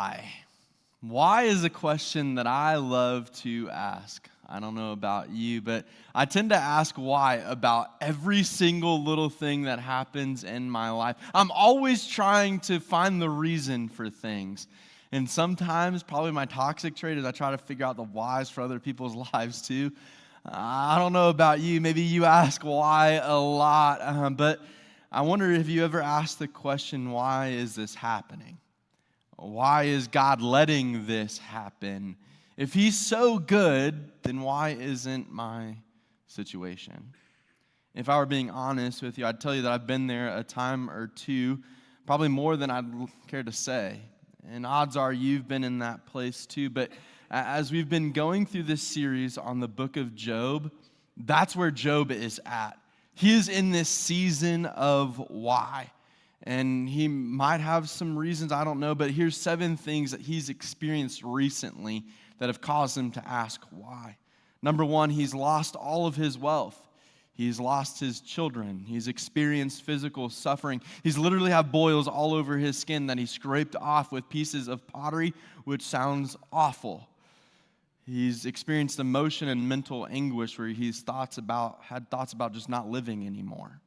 why? Why is a question that I love to ask. I don't know about you, but I tend to ask why about every single little thing that happens in my life. I'm always trying to find the reason for things. And sometimes, probably my toxic trait is I try to figure out the whys for other people's lives too. I don't know about you. Maybe you ask why a lot, but I wonder if you ever asked the question, why is this happening? Why is God letting this happen? If he's so good, then why isn't my situation? If I were being honest with you, I'd tell you that I've been there a time or two, probably more than I'd care to say. And odds are you've been in that place too. But as we've been going through this series on the book of Job, that's where Job is at. He is in this season of why. And he might have some reasons, I don't know, but here's 7 things that he's experienced recently that have caused him to ask why. Number 1, he's lost all of his wealth. He's lost his children. He's experienced physical suffering. He's literally had boils all over his skin that he scraped off with pieces of pottery, which sounds awful. He's experienced emotion and mental anguish where he's had thoughts about just not living anymore.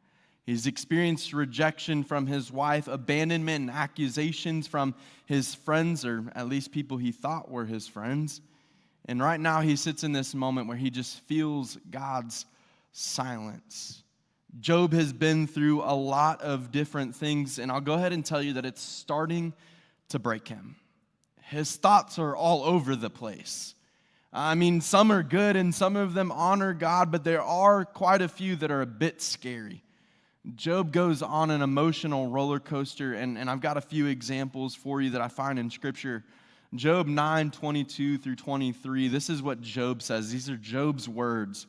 He's experienced rejection from his wife, abandonment and accusations from his friends, or at least people he thought were his friends. And right now he sits in this moment where he just feels God's silence. Job has been through a lot of different things, and I'll go ahead and tell you that it's starting to break him. His thoughts are all over the place. I mean, some are good and some of them honor God, but there are quite a few that are a bit scary. Job goes on an emotional roller coaster, and I've got a few examples for you that I find in Scripture. Job 9:22 through 23, this is what Job says. These are Job's words.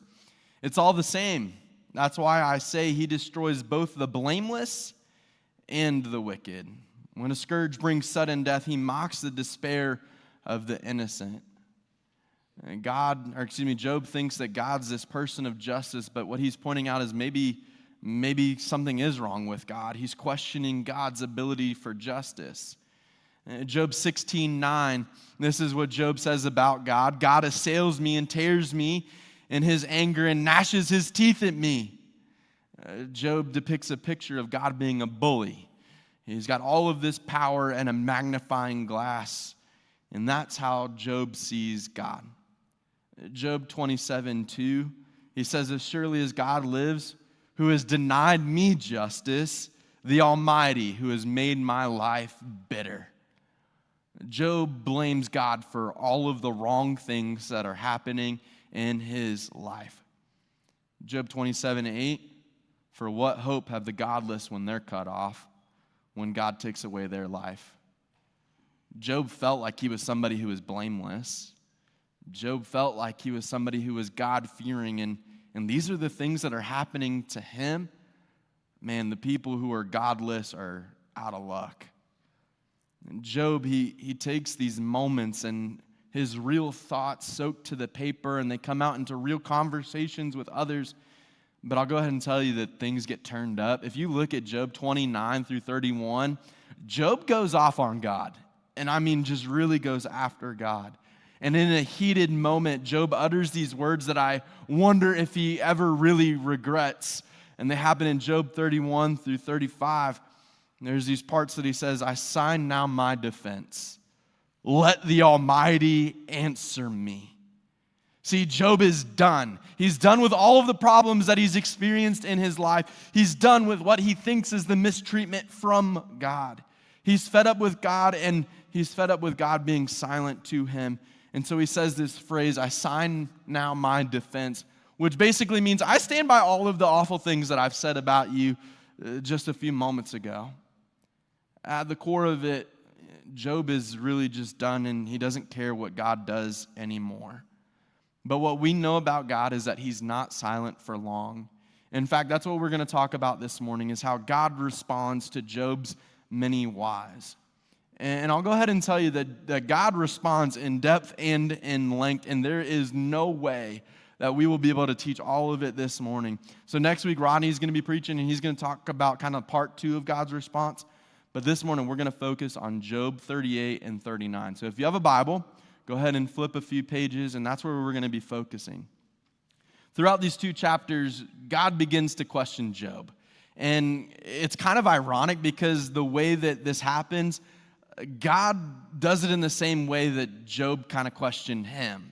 It's all the same. That's why I say he destroys both the blameless and the wicked. When a scourge brings sudden death, he mocks the despair of the innocent. And Job thinks that God's this person of justice, but what he's pointing out is maybe something is wrong with God. He's questioning God's ability for justice. Job 16:9, this is what Job says about God. God assails me and tears me in his anger and gnashes his teeth at me. Job depicts a picture of God being a bully. He's got all of this power and a magnifying glass, and that's how Job sees God. Job 27:2, he says, as surely as God lives, who has denied me justice, the Almighty, who has made my life bitter. Job blames God for all of the wrong things that are happening in his life. Job 27:8, for what hope have the godless when they're cut off, when God takes away their life? Job felt like he was somebody who was blameless. Job felt like he was somebody who was God-fearing, and these are the things that are happening to him. Man, the people who are godless are out of luck. And Job, he takes these moments and his real thoughts soak to the paper and they come out into real conversations with others. But I'll go ahead and tell you that things get turned up. If you look at Job 29 through 31, Job goes off on God. And I mean just really goes after God. And in a heated moment, Job utters these words that I wonder if he ever really regrets. And they happen in Job 31 through 35. And there's these parts that he says, I sign now my defense. Let the Almighty answer me. See, Job is done. He's done with all of the problems that he's experienced in his life. He's done with what he thinks is the mistreatment from God. He's fed up with God, and he's fed up with God being silent to him. And so he says this phrase, I sign now my defense, which basically means I stand by all of the awful things that I've said about you just a few moments ago. At the core of it, Job is really just done, and he doesn't care what God does anymore. But what we know about God is that he's not silent for long. In fact, that's what we're going to talk about this morning, is how God responds to Job's many whys. And I'll go ahead and tell you that God responds in depth and in length, and there is no way that we will be able to teach all of it this morning. So next week, Rodney's going to be preaching, and he's going to talk about kind of part 2 of God's response. But this morning, we're going to focus on Job 38 and 39. So if you have a Bible, go ahead and flip a few pages, and that's where we're going to be focusing. Throughout these two chapters, God begins to question Job. And it's kind of ironic because the way that this happens, God does it in the same way that Job kind of questioned him.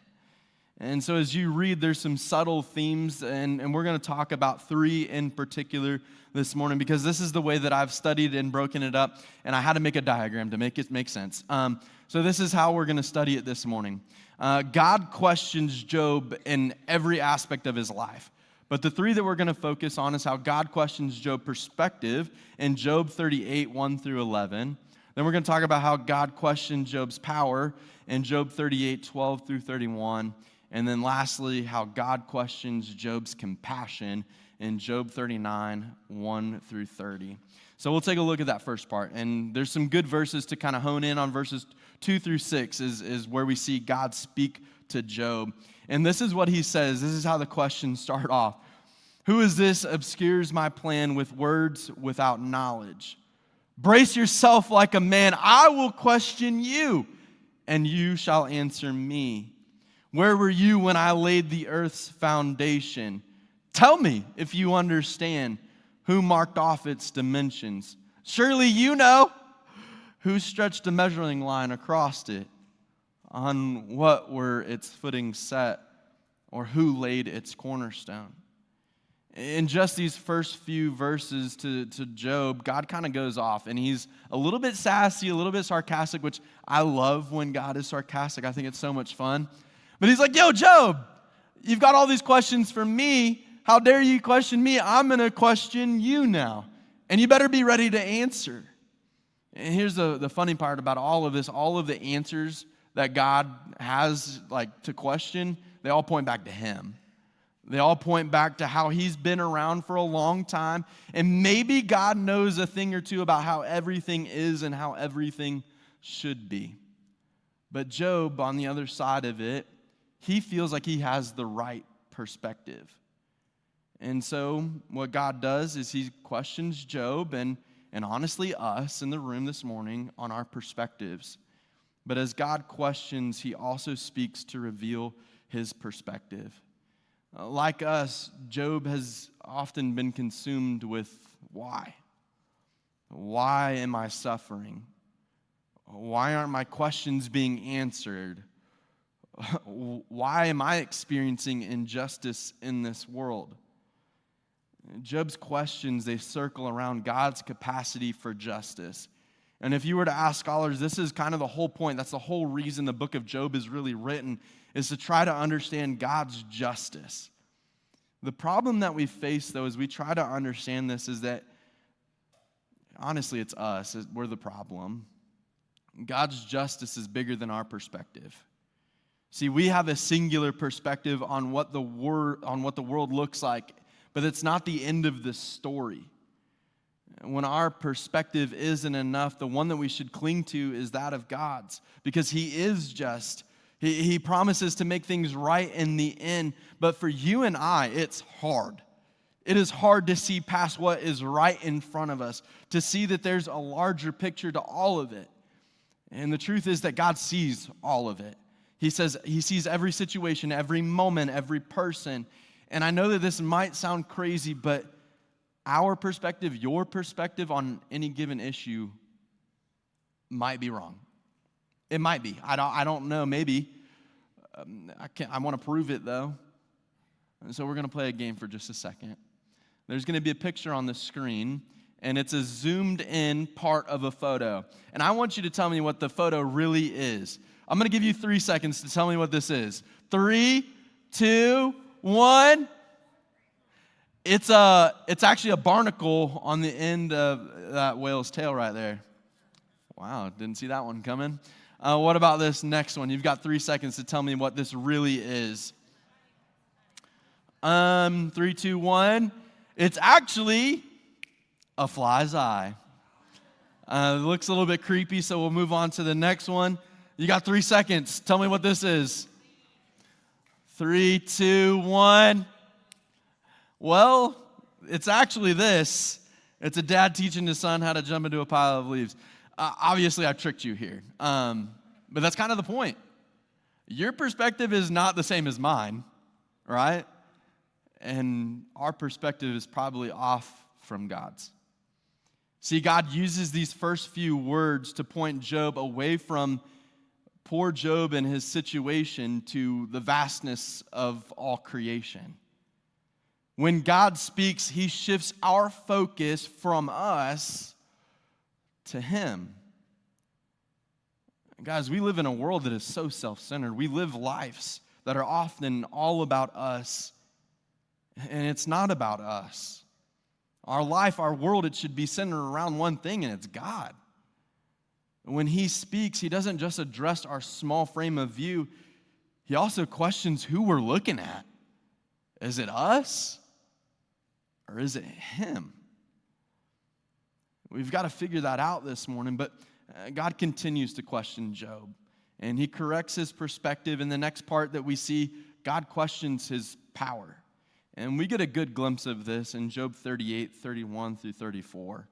And so as you read, there's some subtle themes, and we're going to talk about three in particular this morning because this is the way that I've studied and broken it up, and I had to make a diagram to make it make sense. So this is how we're going to study it this morning. God questions Job in every aspect of his life. But the three that we're going to focus on is how God questions Job's perspective in Job 38, 1 through 11. Then we're going to talk about how God questioned Job's power in Job 38, 12 through 31. And then lastly, how God questions Job's compassion in Job 39, 1 through 30. So we'll take a look at that first part. And there's some good verses to kind of hone in on. Verses 2 through 6 is where we see God speak to Job. And this is what he says. This is how the questions start off. Who is this obscures my plan with words without knowledge? Brace yourself like a man. I will question you, and you shall answer me. Where were you when I laid the earth's foundation? Tell me if you understand who marked off its dimensions. Surely you know who stretched a measuring line across it, on what were its footings set, or who laid its cornerstone. In just these first few verses to Job, God kind of goes off, and he's a little bit sassy, a little bit sarcastic, which I love when God is sarcastic. I think it's so much fun. But he's like, yo, Job, you've got all these questions for me. How dare you question me? I'm going to question you now. And you better be ready to answer. And here's the funny part about all of this. All of the answers that God has to question, they all point back to him. They all point back to how he's been around for a long time. And maybe God knows a thing or two about how everything is and how everything should be. But Job, on the other side of it, he feels like he has the right perspective. And so what God does is he questions Job and honestly us in the room this morning on our perspectives. But as God questions, he also speaks to reveal his perspective. Like us, Job has often been consumed with why. Why am I suffering? Why aren't my questions being answered? Why am I experiencing injustice in this world? Job's questions, they circle around God's capacity for justice. And if you were to ask scholars, this is kind of the whole point. That's the whole reason the book of Job is really written, is to try to understand God's justice. The problem that we face, though, as we try to understand this is that, honestly, it's us. We're the problem. God's justice is bigger than our perspective. See, we have a singular perspective on what the world looks like, but it's not the end of the story. When our perspective isn't enough, the one that we should cling to is that of God's, because he is just. He promises to make things right in the end, but for you and I, it's hard. It is hard to see past what is right in front of us, to see that there's a larger picture to all of it. And the truth is that God sees all of it. He says he sees every situation, every moment, every person. And I know that this might sound crazy, but our perspective, your perspective on any given issue might be wrong. It might be. I don't know. Maybe. I want to prove it, though. And so we're going to play a game for just a second. There's going to be a picture on the screen, and it's a zoomed-in part of a photo. And I want you to tell me what the photo really is. I'm going to give you 3 seconds to tell me what this is. 3, 2, 1. It's actually a barnacle on the end of that whale's tail right there. Wow, didn't see that one coming. What about this next one? You've got 3 seconds to tell me what this really is. 3, 2, 1. It's actually a fly's eye. It looks a little bit creepy, so we'll move on to the next one. You got 3 seconds. Tell me what this is. 3, 2, 1. Well, it's actually this. It's a dad teaching his son how to jump into a pile of leaves. Obviously, I tricked you here. But that's kind of the point. Your perspective is not the same as mine, right? And our perspective is probably off from God's. See, God uses these first few words to point Job away from poor Job and his situation to the vastness of all creation. When God speaks, he shifts our focus from us to him. Guys, we live in a world that is so self-centered. We live lives that are often all about us, and it's not about us. Our life, our world, it should be centered around one thing, and it's God. When he speaks, he doesn't just address our small frame of view. He also questions who we're looking at. Is it us or is it him? We've got to figure that out this morning, but God continues to question Job, and he corrects his perspective. In the next part that we see, God questions his power. And we get a good glimpse of this in Job 38, 31 through 34.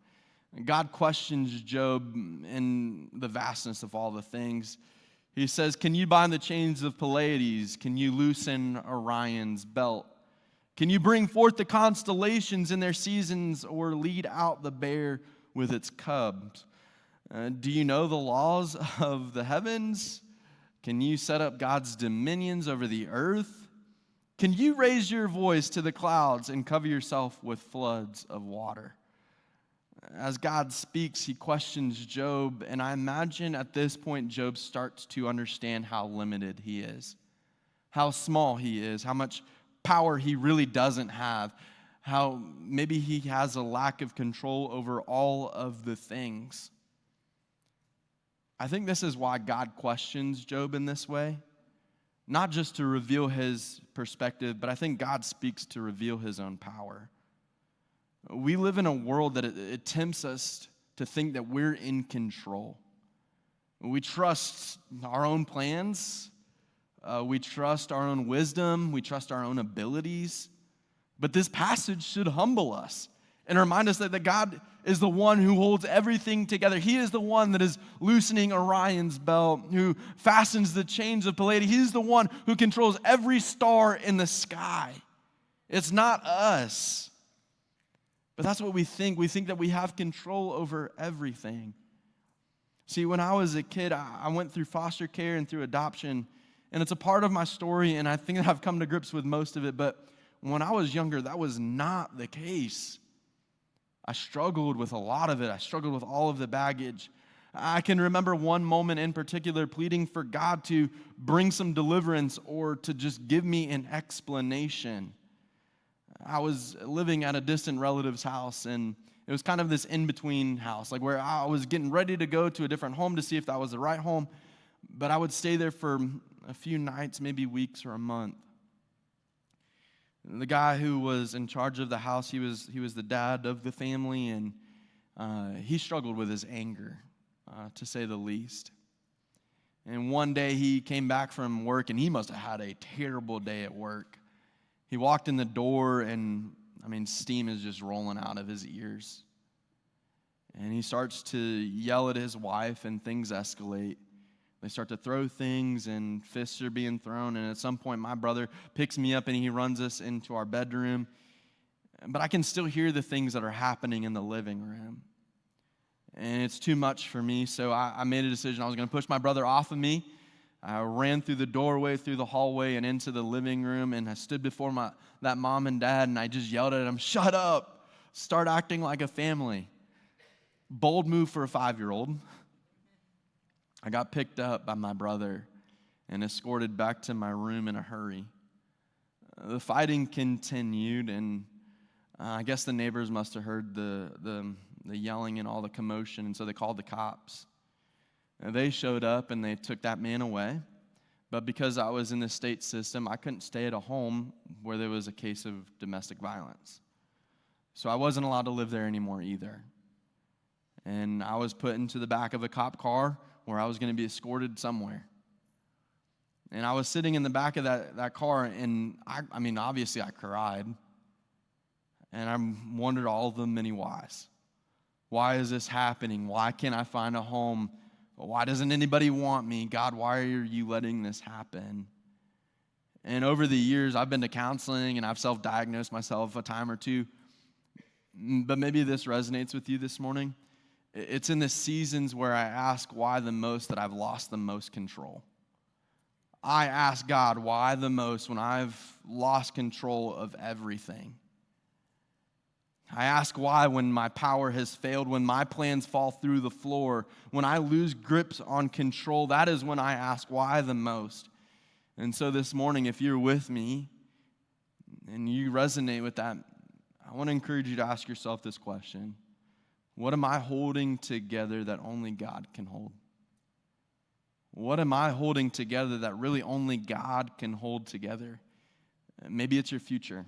God questions Job in the vastness of all the things. He says, can you bind the chains of Pleiades? Can you loosen Orion's belt? Can you bring forth the constellations in their seasons or lead out the bear with its cubs? Do you know the laws of the heavens? Can you set up God's dominions over the earth? Can you raise your voice to the clouds and cover yourself with floods of water? As God speaks, he questions Job, and I imagine at this point Job starts to understand how limited he is, how small he is, how much power he really doesn't have, how maybe he has a lack of control over all of the things. I think this is why God questions Job in this way, not just to reveal his perspective, but I think God speaks to reveal his own power. We live in a world that it tempts us to think that we're in control. We trust our own plans. We trust our own wisdom. We trust our own abilities. But this passage should humble us and remind us that God is the one who holds everything together. He is the one that is loosening Orion's belt, who fastens the chains of Pleiades. He's the one who controls every star in the sky. It's not us. But that's what we think. We think that we have control over everything. See, when I was a kid, I went through foster care and through adoption, and it's a part of my story, and I think that I've come to grips with most of it. But when I was younger, that was not the case. I struggled with a lot of it. I struggled with all of the baggage. I can remember one moment in particular pleading for God to bring some deliverance or to just give me an explanation. I was living at a distant relative's house, and it was kind of this in-between house, like where I was getting ready to go to a different home to see if that was the right home, but I would stay there for a few nights, maybe weeks or a month. The guy who was in charge of the house, he was the dad of the family, and he struggled with his anger, to say the least. And one day he came back from work, and he must have had a terrible day at work. He walked in the door, and steam is just rolling out of his ears. And he starts to yell at his wife, and things escalate. They start to throw things, and fists are being thrown. And at some point, my brother picks me up, and he runs us into our bedroom. But I can still hear the things that are happening in the living room. And it's too much for me, so I made a decision. I was going to push my brother off of me. I ran through the doorway, through the hallway, and into the living room, and I stood before that mom and dad, and I just yelled at them, "Shut up! Start acting like a family." Bold move for a 5-year-old. I got picked up by my brother and escorted back to my room in a hurry. The fighting continued, and I guess the neighbors must have heard the yelling and all the commotion, and so they called the cops. And they showed up, and they took that man away. But because I was in the state system, I couldn't stay at a home where there was a case of domestic violence. So I wasn't allowed to live there anymore either. And I was put into the back of a cop car where I was going to be escorted somewhere. And I was sitting in the back of that car, and obviously I cried. And I wondered all the many whys. Why is this happening? Why can't I find a home? Why doesn't anybody want me? God, why are you letting this happen? And over the years, I've been to counseling and I've self-diagnosed myself a time or two. But maybe this resonates with you this morning. It's in the seasons where I ask why the most that I've lost the most control. I ask God why the most when I've lost control of everything. I ask why when my power has failed, when my plans fall through the floor, when I lose grips on control. That is when I ask why the most. And so this morning, if you're with me and you resonate with that, I want to encourage you to ask yourself this question. What am I holding together that only God can hold? What am I holding together that really only God can hold together? Maybe it's your future.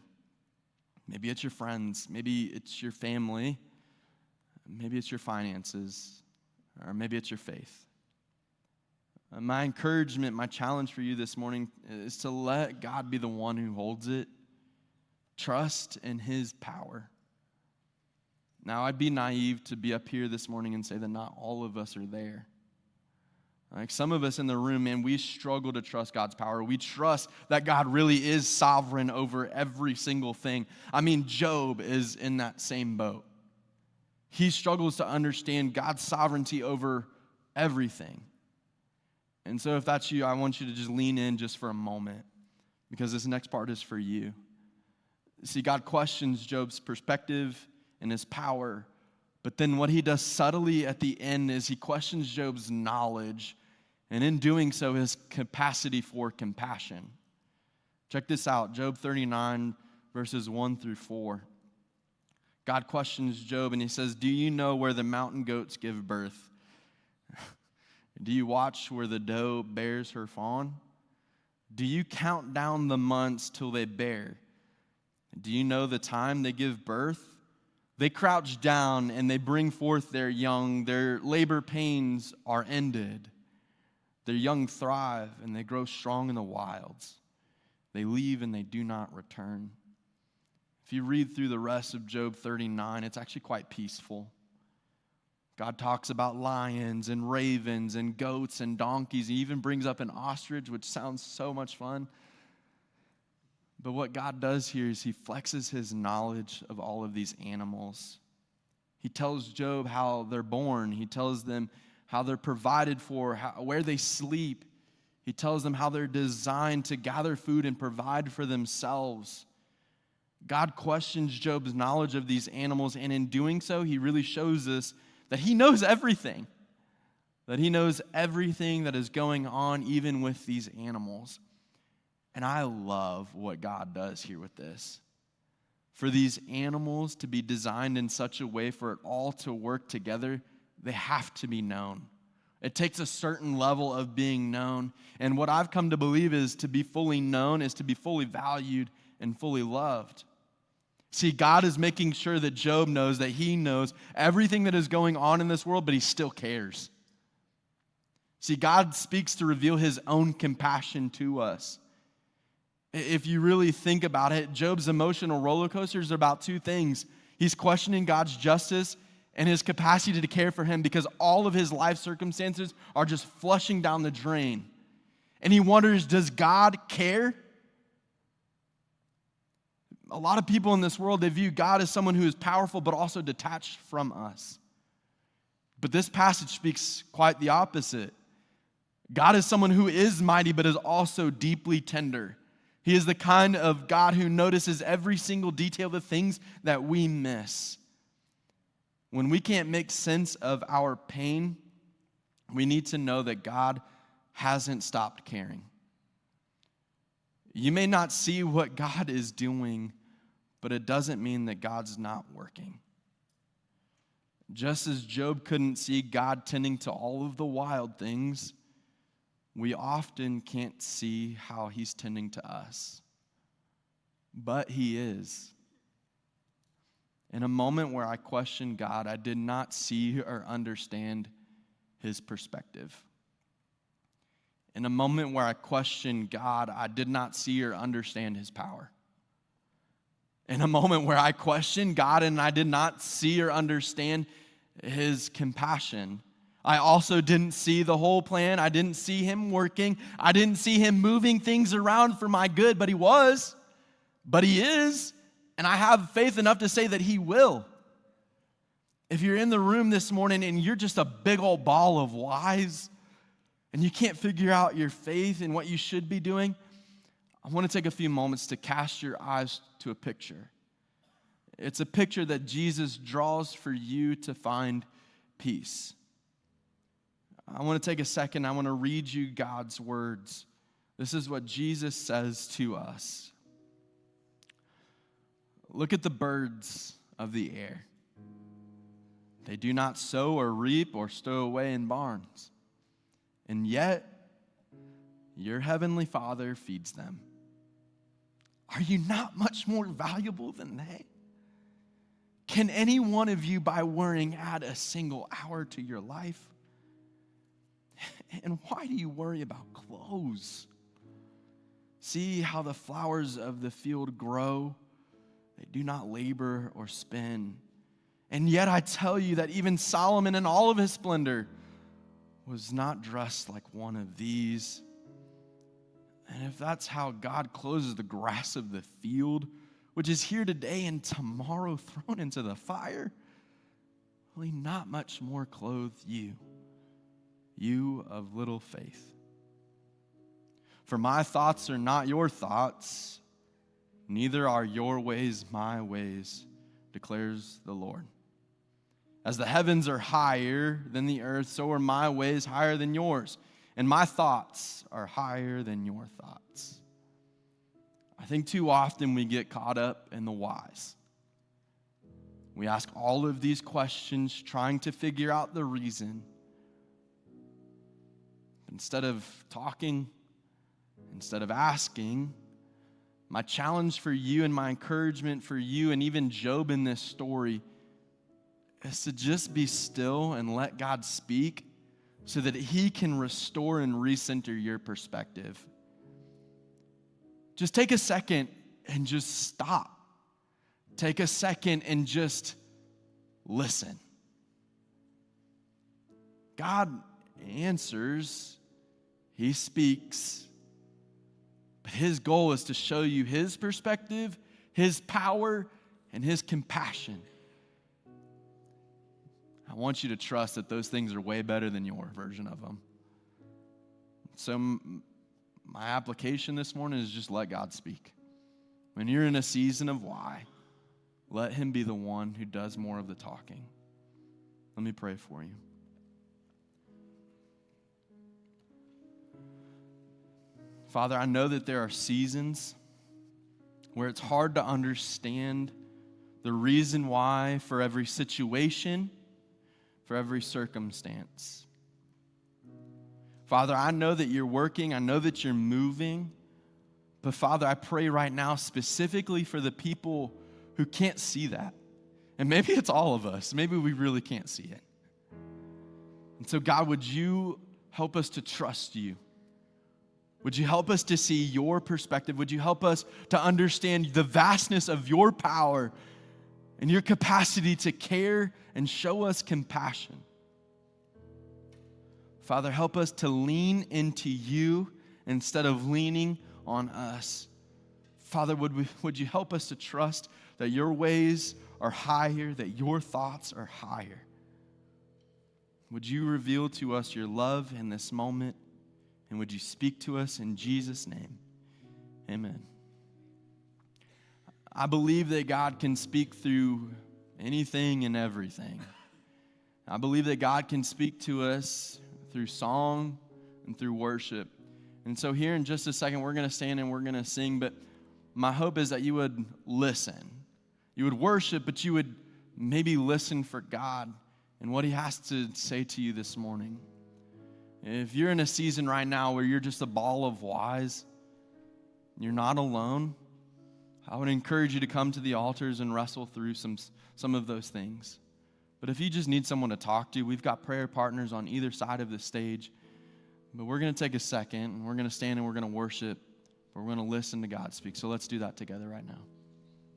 Maybe it's your friends. Maybe it's your family. Maybe it's your finances. Or maybe it's your faith. My encouragement, my challenge for you this morning is to let God be the one who holds it. Trust in His power. Now, I'd be naive to be up here this morning and say that not all of us are there. Like some of us in the room, man, we struggle to trust God's power. We trust that God really is sovereign over every single thing. I mean, Job is in that same boat. He struggles to understand God's sovereignty over everything. And so if that's you, I want you to just lean in just for a moment because this next part is for you. See, God questions Job's perspective and his power, but then what he does subtly at the end is he questions Job's knowledge, and in doing so, his capacity for compassion. Check this out, Job 39, verses 1 through 4. God questions Job, and he says, "Do you know where the mountain goats give birth? Do you watch where the doe bears her fawn? Do you count down the months till they bear? Do you know the time they give birth? They crouch down and they bring forth their young. Their labor pains are ended. Their young thrive and they grow strong in the wilds. They leave and they do not return." If you read through the rest of Job 39, it's actually quite peaceful. God talks about lions and ravens and goats and donkeys. He even brings up an ostrich, which sounds so much fun. But what God does here is he flexes his knowledge of all of these animals. He tells Job how they're born. He tells them how they're provided for, where they sleep. He tells them how they're designed to gather food and provide for themselves. God questions Job's knowledge of these animals, and in doing so, he really shows us that he knows everything. That he knows everything that is going on, even with these animals. And I love what God does here with this. For these animals to be designed in such a way for it all to work together, they have to be known. It takes a certain level of being known. And what I've come to believe is to be fully known is to be fully valued and fully loved. See, God is making sure that Job knows that he knows everything that is going on in this world, but he still cares. See, God speaks to reveal his own compassion to us. If you really think about it, Job's emotional roller coasters are about two things. He's questioning God's justice and his capacity to care for him because all of his life circumstances are just flushing down the drain. And he wonders, does God care? A lot of people in this world, they view God as someone who is powerful but also detached from us. But this passage speaks quite the opposite. God is someone who is mighty but is also deeply tender. He is the kind of God who notices every single detail of the things that we miss. When we can't make sense of our pain, we need to know that God hasn't stopped caring. You may not see what God is doing, but it doesn't mean that God's not working. Just as Job couldn't see God tending to all of the wild things, we often can't see how he's tending to us. But he is. In a moment where I questioned God, I did not see or understand his perspective. In a moment where I questioned God, I did not see or understand his power. In a moment where I questioned God and I did not see or understand his compassion. I also didn't see the whole plan. I didn't see him working. I didn't see him moving things around for my good, but he was, but he is, and I have faith enough to say that he will. If you're in the room this morning and you're just a big old ball of whys and you can't figure out your faith and what you should be doing, I want to take a few moments to cast your eyes to a picture. It's a picture that Jesus draws for you to find peace. I want to take a second. I want to read you God's words. This is what Jesus says to us. Look at the birds of the air. They do not sow or reap or stow away in barns, and yet your heavenly Father feeds them. Are you not much more valuable than they? Can any one of you, by worrying, add a single hour to your life? And why do you worry about clothes? See how the flowers of the field grow. They do not labor or spin. And yet I tell you that even Solomon in all of his splendor was not dressed like one of these. And if that's how God clothes the grass of the field, which is here today and tomorrow thrown into the fire, will he not much more clothe you, you of little faith? For my thoughts are not your thoughts, neither are your ways my ways, declares the Lord. As the heavens are higher than the earth, so are my ways higher than yours, and my thoughts are higher than your thoughts. I think too often we get caught up in the whys. We ask all of these questions trying to figure out the reason. Instead of talking, instead of asking, my challenge for you and my encouragement for you and even Job in this story is to just be still and let God speak so that he can restore and recenter your perspective. Just take a second and just stop. Take a second and just listen. God answers, he speaks, but his goal is to show you his perspective, his power, and his compassion. I want you to trust that those things are way better than your version of them. So my application this morning is just let God speak. When you're in a season of why, let him be the one who does more of the talking. Let me pray for you. Father, I know that there are seasons where it's hard to understand the reason why for every situation, for every circumstance. Father, I know that you're working. I know that you're moving. But Father, I pray right now specifically for the people who can't see that. And maybe it's all of us. Maybe we really can't see it. And so God, would you help us to trust you? Would you help us to see your perspective? Would you help us to understand the vastness of your power and your capacity to care and show us compassion? Father, help us to lean into you instead of leaning on us. Father, would you help us to trust that your ways are higher, that your thoughts are higher? Would you reveal to us your love in this moment? And would you speak to us in Jesus' name? Amen. I believe that God can speak through anything and everything. I believe that God can speak to us through song and through worship. And so here in just a second, we're going to stand and we're going to sing, but my hope is that you would listen. You would worship, but you would maybe listen for God and what he has to say to you this morning. If you're in a season right now where you're just a ball of whys, you're not alone, I would encourage you to come to the altars and wrestle through some of those things. But if you just need someone to talk to, we've got prayer partners on either side of the stage. But we're going to take a second, and we're going to stand and we're going to worship, but we're going to listen to God speak. So let's do that together right now.